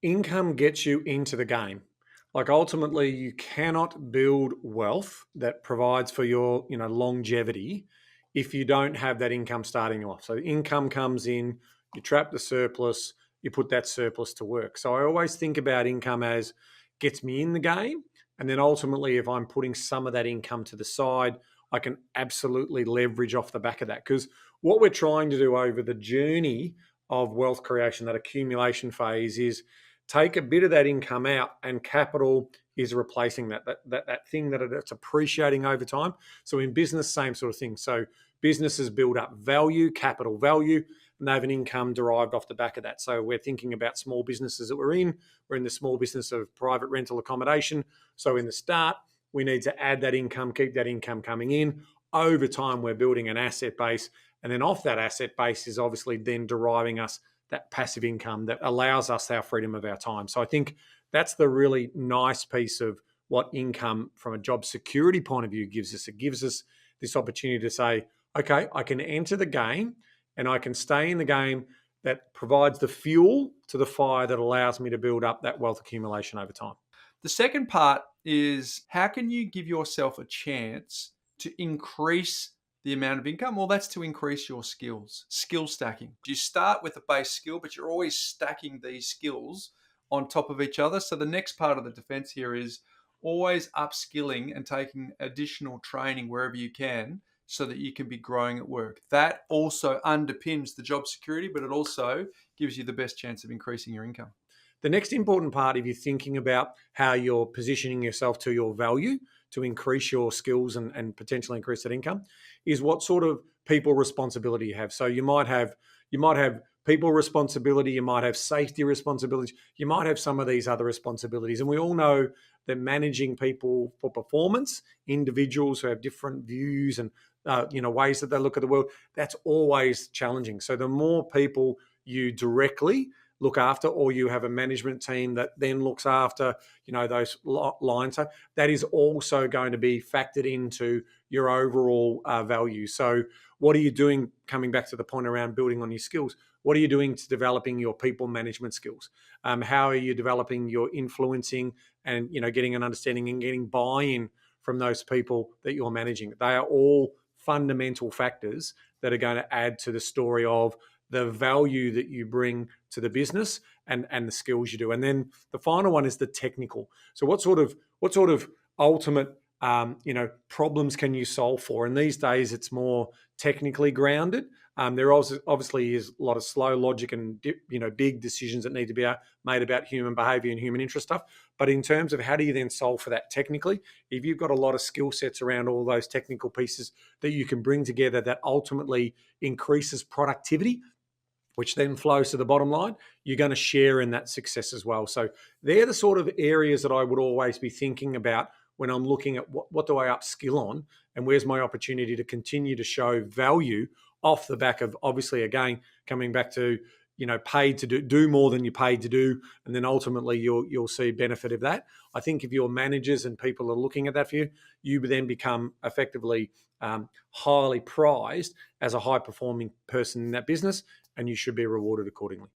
income gets you into the game. Like ultimately, you cannot build wealth that provides for your, longevity if you don't have that income starting off. So income comes in, you trap the surplus, you put that surplus to work. So I always think about income as gets me in the game. And then ultimately, if I'm putting some of that income to the side, I can absolutely leverage off the back of that. Because what we're trying to do over the journey of wealth creation, that accumulation phase, is take a bit of that income out, and capital is replacing that thing that it's appreciating over time. So in business, same sort of thing. So businesses build up value, capital value, and they have an income derived off the back of that. So we're thinking about small businesses that we're in. We're in the small business of private rental accommodation. So in the start, we need to add that income, keep that income coming in. Over time, we're building an asset base. And then off that asset base is obviously then deriving us that passive income that allows us our freedom of our time. So I think that's the really nice piece of what income from a job security point of view gives us. It gives us this opportunity to say, okay, I can enter the game and I can stay in the game that provides the fuel to the fire that allows me to build up that wealth accumulation over time. The second part is how can you give yourself a chance to increase the amount of income? Well, that's to increase your skills, skill stacking. You start with a base skill, but you're always stacking these skills on top of each other. So the next part of the defense here is always upskilling and taking additional training wherever you can so that you can be growing at work. That also underpins the job security, but it also gives you the best chance of increasing your income. The next important part, if you're thinking about how you're positioning yourself to your value to increase your skills and potentially increase that income, is what sort of people responsibility you have. So you might have people responsibility, you might have safety responsibilities, you might have some of these other responsibilities. And we all know that managing people for performance, individuals who have different views and ways that they look at the world, that's always challenging. So the more people you directly look after, or you have a management team that then looks after, those lines. So that is also going to be factored into your overall value. So what are you doing, coming back to the point around building on your skills? What are you doing to developing your people management skills? How are you developing your influencing and, getting an understanding and getting buy-in from those people that you're managing? They are all fundamental factors that are going to add to the story of the value that you bring to the business and the skills you do. And then the final one is the technical. So what sort of ultimate problems can you solve for? And these days it's more technically grounded. There obviously is a lot of slow logic and big decisions that need to be made about human behavior and human interest stuff. But in terms of how do you then solve for that technically, if you've got a lot of skill sets around all those technical pieces that you can bring together that ultimately increases productivity, which then flows to the bottom line, you're going to share in that success as well. So they're the sort of areas that I would always be thinking about when I'm looking at what do I upskill on and where's my opportunity to continue to show value off the back of, obviously, again, coming back to, paid to do more than you're paid to do. And then ultimately you'll see benefit of that. I think if your managers and people are looking at that for you, you then become effectively highly prized as a high performing person in that business, and you should be rewarded accordingly.